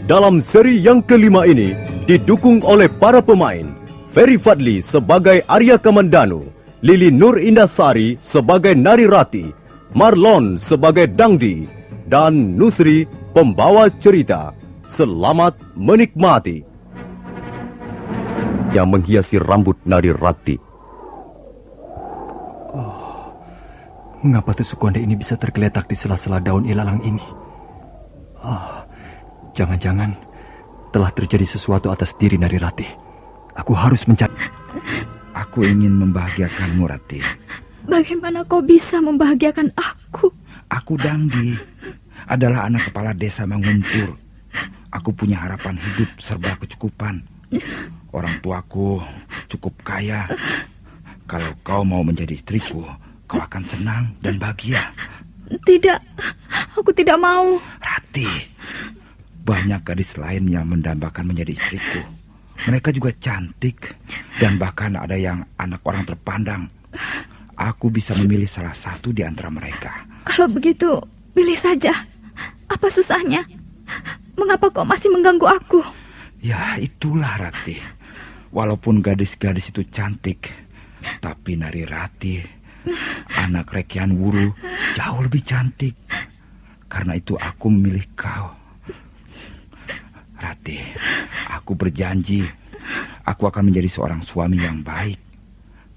Dalam seri yang kelima ini didukung oleh para pemain Ferry Fadli sebagai Arya Kamandanu, Lili Nur Indasari sebagai Nari Rati, Marlon sebagai Dangdi, dan Nusri pembawa cerita. Selamat menikmati. Yang menghiasi rambut Nari Rati. Mengapa tusuk konde ini bisa tergeletak di sela-sela daun ilalang ini? Jangan-jangan telah terjadi sesuatu atas diri Nari Rati. Aku harus mencari. Aku ingin membahagiakanmu, Rati. Bagaimana kau bisa membahagiakan aku? Aku Dangdi, adalah anak kepala desa Manguntur. Aku punya harapan hidup serba kecukupan. Orang tuaku cukup kaya. Kalau kau mau menjadi istriku, kau akan senang dan bahagia. Tidak, aku tidak mau. Rati, banyak gadis lain yang mendambakan menjadi istriku. Mereka juga cantik dan bahkan ada yang anak orang terpandang. Aku bisa memilih salah satu di antara mereka. Kalau begitu, pilih saja. Apa susahnya? Mengapa kau masih mengganggu aku? Ya, itulah Rati. Walaupun gadis-gadis itu cantik, tapi Nari Rati, anak Rekian Wuru, jauh lebih cantik. Karena itu aku memilih kau. Rati, aku berjanji, aku akan menjadi seorang suami yang baik.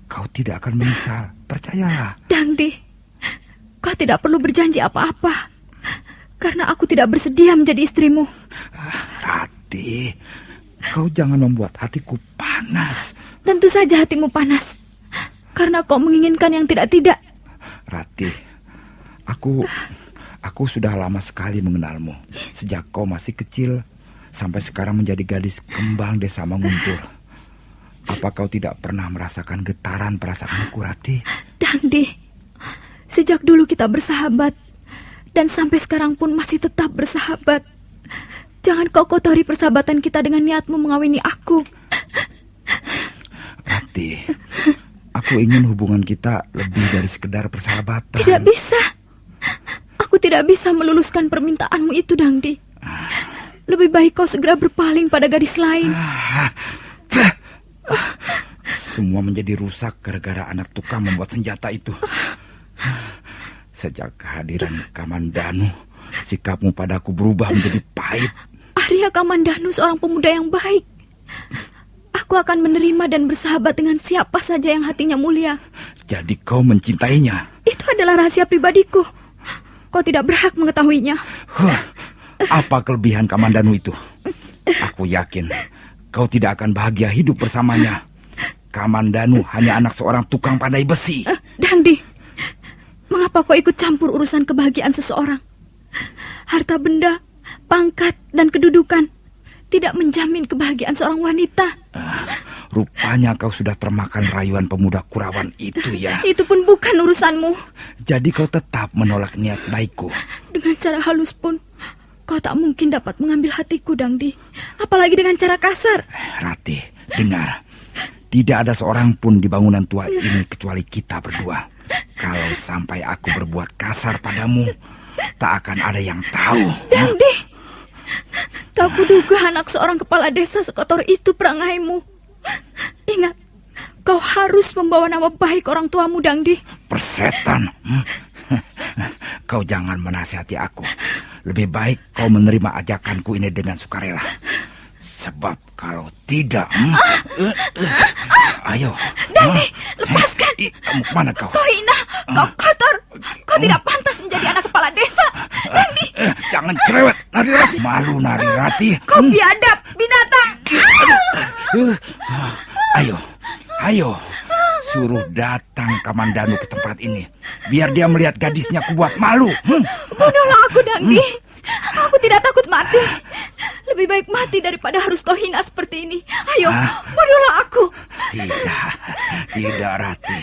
Kau tidak akan menyesal, percayalah. Dangdi, kau tidak perlu berjanji apa-apa. Karena aku tidak bersedia menjadi istrimu. Rati, kau jangan membuat hatiku panas. Tentu saja hatimu panas. Karena kau menginginkan yang tidak-tidak. Rati, aku sudah lama sekali mengenalmu. Sejak kau masih kecil, sampai sekarang menjadi gadis kembang desa Manguntur. Apa kau tidak pernah merasakan getaran perasaanku, Rati? Dangdi, sejak dulu kita bersahabat. Dan sampai sekarang pun masih tetap bersahabat. Jangan kau kotori persahabatan kita dengan niatmu mengawini aku. Rati, aku ingin hubungan kita lebih dari sekedar persahabatan. Tidak bisa. Aku tidak bisa meluluskan permintaanmu itu, Dangdi. Lebih baik kau segera berpaling pada gadis lain. Semua menjadi rusak gara-gara anak tukang membuat senjata itu. Sejak kehadiran Kamandanu, sikapmu padaku berubah menjadi pahit. Arya Kamandanu seorang pemuda yang baik. Aku akan menerima dan bersahabat dengan siapa saja yang hatinya mulia. Jadi kau mencintainya? Itu adalah rahasia pribadiku. Kau tidak berhak mengetahuinya. Apa kelebihan Kamandanu itu? Aku yakin kau tidak akan bahagia hidup bersamanya. Kamandanu hanya anak seorang tukang pandai besi. Dangdi, mengapa kau ikut campur urusan kebahagiaan seseorang? Harta benda, pangkat, dan kedudukan tidak menjamin kebahagiaan seorang wanita. Rupanya kau sudah termakan rayuan pemuda Kurawan itu ya. Itu pun bukan urusanmu. Jadi kau tetap menolak niat baikku. Dengan cara halus pun kau tak mungkin dapat mengambil hatiku, Dangdi. Apalagi dengan cara kasar. Rati, dengar. Tidak ada seorang pun di bangunan tua ini kecuali kita berdua. Kalau sampai aku berbuat kasar padamu, tak akan ada yang tahu. Dangdi, tak kuduga anak seorang kepala desa sekotor itu perangaimu. Ingat, kau harus membawa nama baik orang tuamu, Dangdi. Persetan. Kau jangan menasihati aku. Lebih baik kau menerima ajakanku ini dengan sukarela. Sebab kalau tidak... Ayo. Dangdi, lepaskan. Mana kau? Kau hina, kau kotor. Kau tidak pantas menjadi anak kepala desa. Dangdi. Jangan cerewet, Nari Rati. Malu, Nari Rati. Kau biadab, binatang. Ayo. Suruh datang Kamandanu ke tempat ini. Biar dia melihat gadisnya kubuat malu. Bunuhlah aku, Dangdi. Aku tidak takut mati. Lebih baik mati daripada harus kau hina seperti ini. Ayo, bunuhlah aku. Tidak Rati.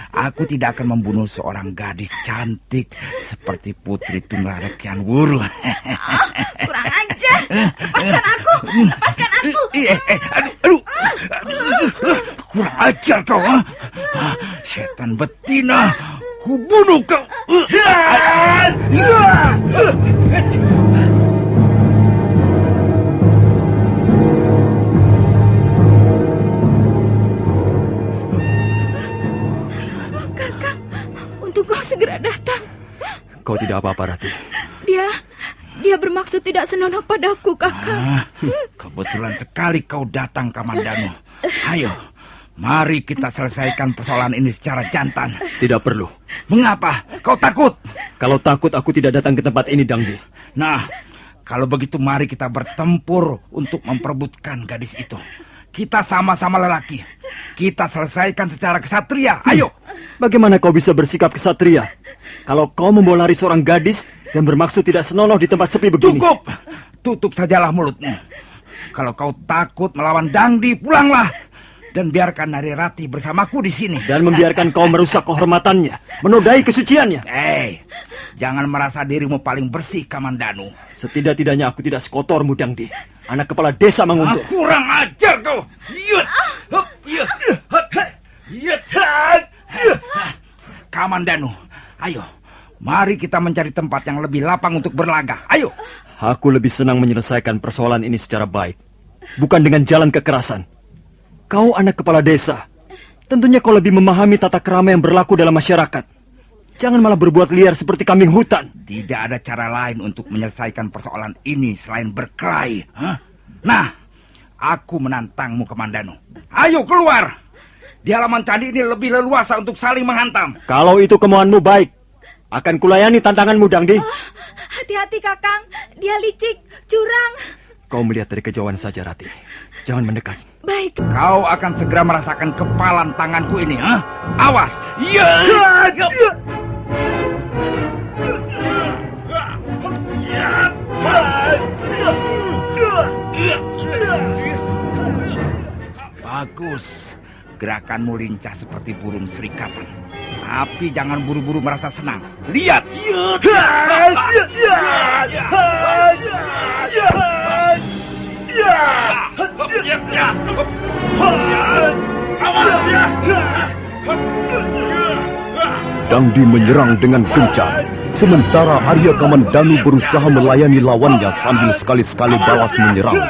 Aku tidak akan membunuh seorang gadis cantik seperti Putri Tunggal Rekian Wuru. Kurang ajar. Lepaskan aku. Aduh. Kurang ajar kau. Setan betina. Ku bunuh kau. tidak apa-apa, Rati. Dia bermaksud tidak senonoh padaku, Kakang. Kebetulan sekali kau datang, Kamandanu. Ayo, mari kita selesaikan persoalan ini secara jantan. Tidak perlu. Mengapa? Kau takut? Kalau takut aku tidak datang ke tempat ini, Dangdi. Nah, kalau begitu mari kita bertempur untuk memperebutkan gadis itu. Kita sama-sama lelaki. Kita selesaikan secara kesatria. Ayo. Bagaimana kau bisa bersikap kesatria kalau kau membawa lari seorang gadis dan bermaksud tidak senonoh di tempat sepi begini? Cukup. Tutup sajalah mulutmu. Kalau kau takut melawan Dangdi, pulanglah. Dan biarkan Narirati bersamaku di sini. Dan membiarkan kau merusak kehormatannya, menodai kesuciannya. Jangan merasa dirimu paling bersih, Kamandanu. Setidak-tidaknya aku tidak sekotormu, Dangdi. Anak kepala desa Manguntur. Kurang ajar kau. Kamandanu, ayo. Mari kita mencari tempat yang lebih lapang untuk berlaga. Ayo. Aku lebih senang menyelesaikan persoalan ini secara baik, bukan dengan jalan kekerasan. Kau anak kepala desa. Tentunya kau lebih memahami tata krama yang berlaku dalam masyarakat. Jangan malah berbuat liar seperti kambing hutan. Tidak ada cara lain untuk menyelesaikan persoalan ini selain berkelahi. Nah, aku menantangmu, Kamandanu. Ayo keluar. Di halaman candi ini lebih leluasa untuk saling menghantam. Kalau itu kemauanmu baik, akan kulayani tantanganmu, Dangdi. Hati-hati, Kakang. Dia licik, curang. Kau melihat dari kejauhan saja, Rati. Jangan mendekat. Baik. Kau akan segera merasakan kepalan tanganku ini. Awas. Bagus. Gerakanmu lincah seperti burung serikatan. Tapi jangan buru-buru merasa senang. Lihat. Dangdi menyerang dengan gencar, sementara Arya Kamandanu berusaha melayani lawannya sambil sekali-sekali balas menyerang.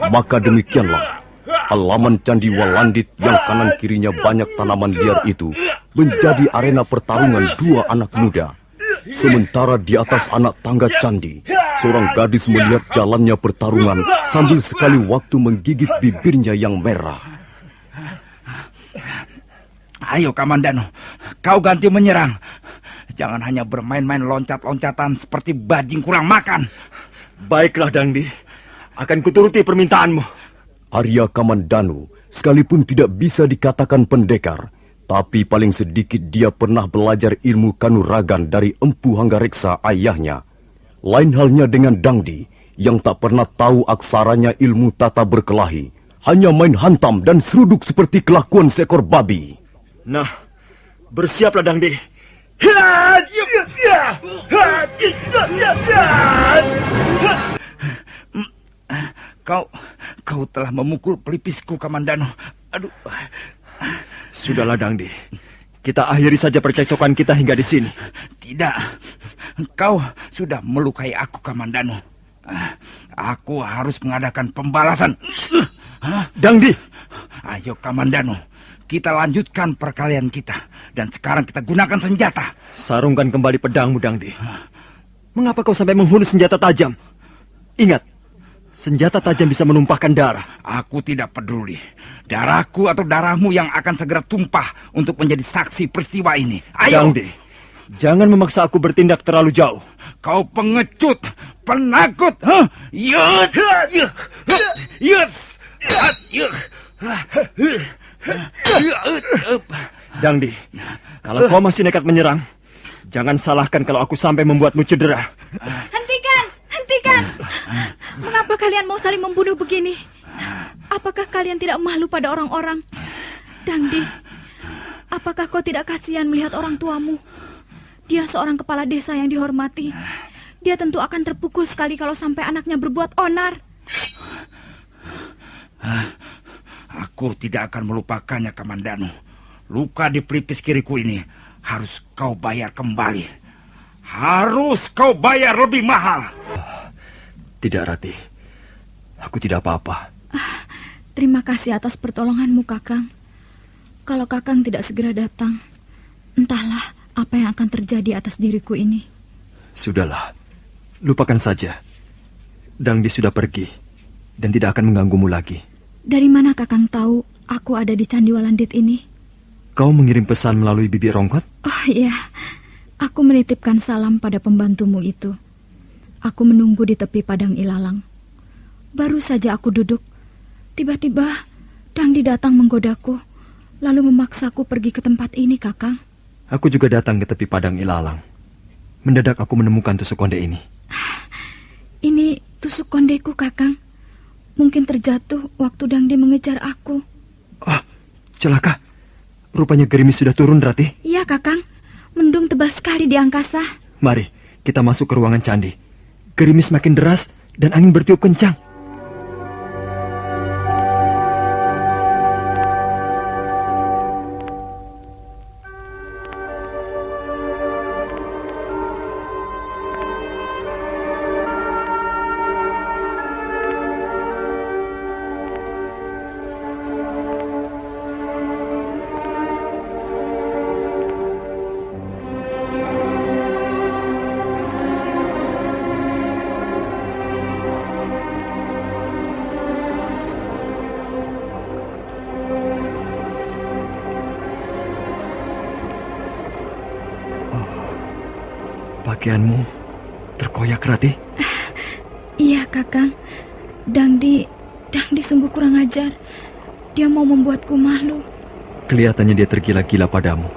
Maka demikianlah, halaman Candi Walandit yang kanan kirinya banyak tanaman liar itu menjadi arena pertarungan dua anak muda. Sementara di atas anak tangga candi, seorang gadis melihat jalannya pertarungan sambil sekali waktu menggigit bibirnya yang merah. Ayo, Kamandanu, kau ganti menyerang. Jangan hanya bermain-main loncat-loncatan seperti bajing kurang makan. Baiklah, Dangdi. Akan kuturuti permintaanmu. Arya Kamandanu sekalipun tidak bisa dikatakan pendekar, tapi paling sedikit dia pernah belajar ilmu kanuragan dari Empu Hanggareksa ayahnya. Lain halnya dengan Dangdi yang tak pernah tahu aksaranya ilmu tata berkelahi, hanya main hantam dan seruduk seperti kelakuan seekor babi. Nah, bersiaplah, Dangdi. Kau telah memukul pelipisku, Kamandanu. Aduh. Sudahlah, Dangdi. Kita akhiri saja percekcokan kita hingga di sini. Tidak. Kau sudah melukai aku, Kamandanu. Aku harus mengadakan pembalasan. Dangdi. Ayo, Kamandanu. Kita lanjutkan perkelahian kita. Dan sekarang kita gunakan senjata. Sarungkan kembali pedangmu, Dangdi. Mengapa kau sampai menghunus senjata tajam? Ingat, senjata tajam bisa menumpahkan darah. Aku tidak peduli. Darahku atau darahmu yang akan segera tumpah untuk menjadi saksi peristiwa ini. Ayo. Dangdi, jangan memaksa aku bertindak terlalu jauh. Kau pengecut, penakut. Dangdi, kalau kau masih nekat menyerang, jangan salahkan kalau aku sampai membuatmu cedera. Hentikan! Mengapa kalian mau saling membunuh begini? Apakah kalian tidak malu pada orang-orang? Dangdi, apakah kau tidak kasihan melihat orang tuamu? Dia seorang kepala desa yang dihormati. Dia tentu akan terpukul sekali kalau sampai anaknya berbuat onar. Aku tidak akan melupakannya, Kamandanu. Luka di pelipis kiriku ini harus kau bayar kembali. Harus kau bayar lebih mahal. Tidak, Rati. Aku tidak apa-apa. Terima kasih atas pertolonganmu, Kakang. Kalau Kakang tidak segera datang, entahlah apa yang akan terjadi atas diriku ini. Sudahlah, lupakan saja. Dangdi sudah pergi dan tidak akan mengganggumu lagi. Dari mana Kakang tahu aku ada di Candi Walandit ini? Kau mengirim pesan melalui bibi Rongkot? Oh iya, aku menitipkan salam pada pembantumu itu. Aku menunggu di tepi padang ilalang. Baru saja aku duduk, tiba-tiba Dangdi datang menggodaku, lalu memaksaku pergi ke tempat ini, Kakang. Aku juga datang ke tepi padang ilalang. Mendadak aku menemukan tusuk konde ini. Ini tusuk kondeku, Kakang. Mungkin terjatuh waktu Dangdi mengejar aku. Ah, celaka. Rupanya gerimis sudah turun, Rati. Iya, Kakang. Mendung tebal sekali di angkasa. Mari, kita masuk ke ruangan candi. Gerimis makin deras dan angin bertiup kencang. Pakaianmu terkoyak, Rati. Iya, Kakang. Dangdi sungguh kurang ajar. Dia mau membuatku malu. Kelihatannya dia tergila-gila padamu.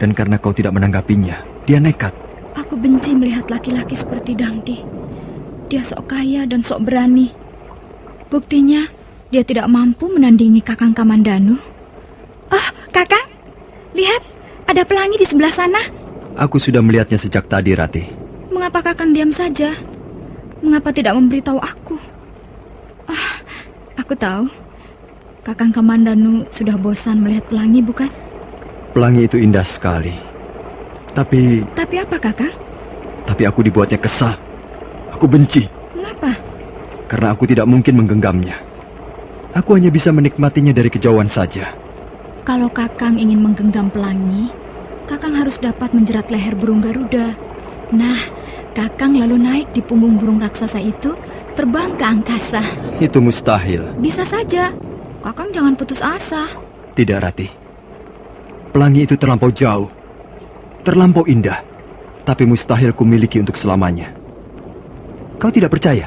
Dan karena kau tidak menanggapinya, dia nekat. Aku benci melihat laki-laki seperti Dangdi. Dia sok kaya dan sok berani. Buktinya, dia tidak mampu menandingi Kakang Kamandanu. Oh, Kakang, lihat, ada pelangi di sebelah sana. Aku sudah melihatnya sejak tadi, Rati. Mengapa Kakang diam saja? Mengapa tidak memberitahu aku? Aku tahu. Kakang Kamandanu sudah bosan melihat pelangi, bukan? Pelangi itu indah sekali. Tapi apa, Kakang? Tapi aku dibuatnya kesal. Aku benci. Mengapa? Karena aku tidak mungkin menggenggamnya. Aku hanya bisa menikmatinya dari kejauhan saja. Kalau Kakang ingin menggenggam pelangi, Kakang harus dapat menjerat leher burung Garuda. Nah, Kakang lalu naik di punggung burung raksasa itu, terbang ke angkasa. Itu mustahil. Bisa saja. Kakang jangan putus asa. Tidak, Rati. Pelangi itu terlampau jauh, terlampau indah, tapi mustahil kumiliki untuk selamanya. Kau tidak percaya?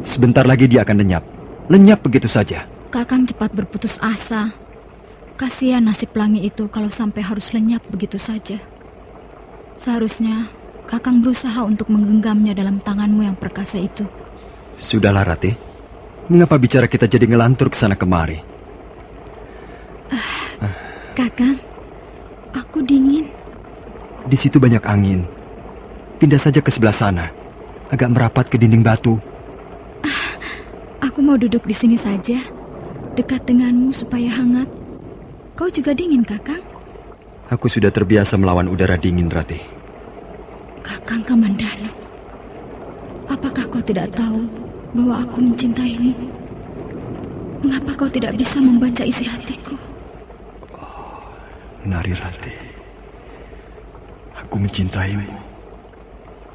Sebentar lagi dia akan lenyap. Lenyap begitu saja. Kakang cepat berputus asa. Kasihan nasib pelangi itu kalau sampai harus lenyap begitu saja. Seharusnya Kakang berusaha untuk menggenggamnya dalam tanganmu yang perkasa itu. Sudahlah, Rati. Mengapa bicara kita jadi ngelantur ke sana kemari? Kakang, aku dingin. Di situ banyak angin. Pindah saja ke sebelah sana. Agak merapat ke dinding batu. Aku mau duduk di sini saja, dekat denganmu supaya hangat. Kau juga dingin, Kakang? Aku sudah terbiasa melawan udara dingin, Rati. Kakang Kamandanu, apakah kau tidak tahu bahwa aku mencintaimu? Mengapa kau tidak bisa membaca isi hatiku? Nari Rati, aku mencintaimu.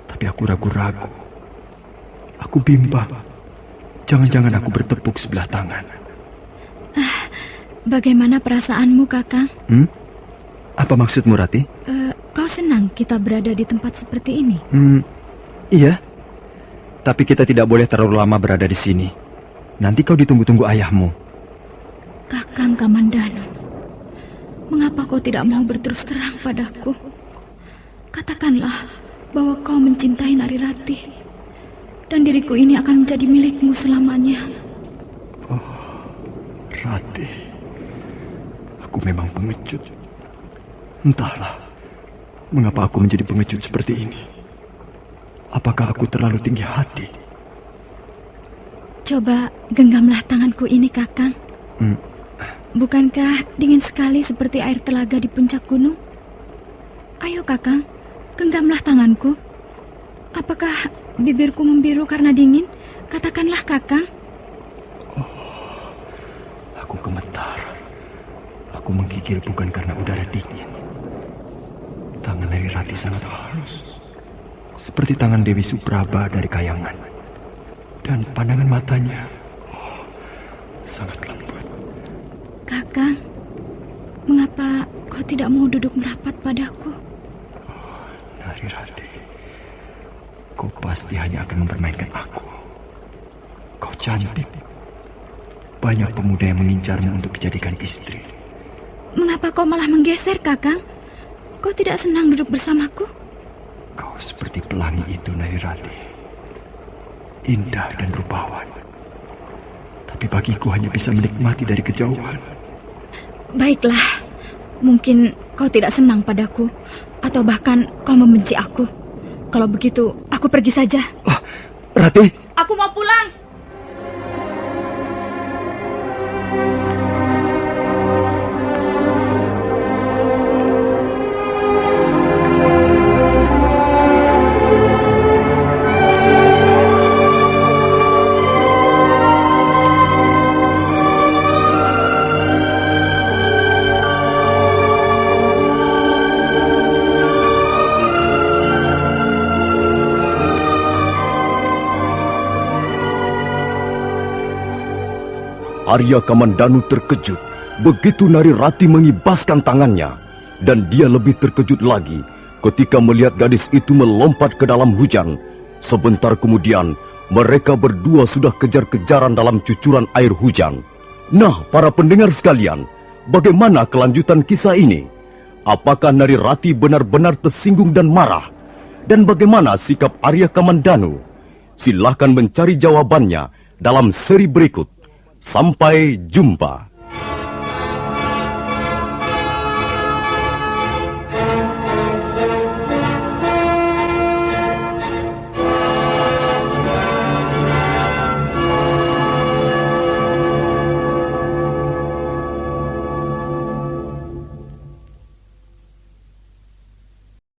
Tapi aku ragu-ragu. Aku bimbang. Jangan-jangan aku bertepuk sebelah tangan. Bagaimana perasaanmu, Kakang? Apa maksudmu, Rati? Kau senang kita berada di tempat seperti ini? Iya. Tapi kita tidak boleh terlalu lama berada di sini. Nanti kau ditunggu-tunggu ayahmu. Kakang Kamandanu, mengapa kau tidak mau berterus terang padaku? Katakanlah bahwa kau mencintai Nari Rati, dan diriku ini akan menjadi milikmu selamanya. Oh, Rati, aku memang pengecut. Entahlah, mengapa aku menjadi pengecut seperti ini. Apakah aku terlalu tinggi hati? Coba genggamlah tanganku ini, Kakang. Bukankah dingin sekali seperti air telaga di puncak gunung? Ayo, Kakang, genggamlah tanganku. Apakah bibirku membiru karena dingin? Katakanlah, Kakang. Aku gemetar. Aku menggigil bukan karena udara dingin. Tangan Nari Rati sangat halus. seperti tangan Dewi Supraba dari kayangan. Dan pandangan matanya sangat lembut. Kakang, mengapa kau tidak mau duduk merapat padaku? Narirati, kau pasti hanya akan mempermainkan aku. Kau cantik. Banyak pemuda yang mengincarmu untuk dijadikan istri. Mengapa kau malah menggeser, Kakang? Kau tidak senang duduk bersamaku? Kau seperti pelangi itu, Narirati. Indah dan rupawan. Tapi bagiku hanya bisa menikmati dari kejauhan. Baiklah, mungkin kau tidak senang padaku, atau bahkan kau membenci aku. Kalau begitu, aku pergi saja. Rati! Aku mau pulang. Arya Kamandanu terkejut begitu Narirati mengibaskan tangannya, dan dia lebih terkejut lagi ketika melihat gadis itu melompat ke dalam hujan. Sebentar kemudian, mereka berdua sudah kejar-kejaran dalam cucuran air hujan. Nah, para pendengar sekalian, bagaimana kelanjutan kisah ini? Apakah Narirati benar-benar tersinggung dan marah? Dan bagaimana sikap Arya Kamandanu? Silahkan mencari jawabannya dalam seri berikut. Sampai jumpa.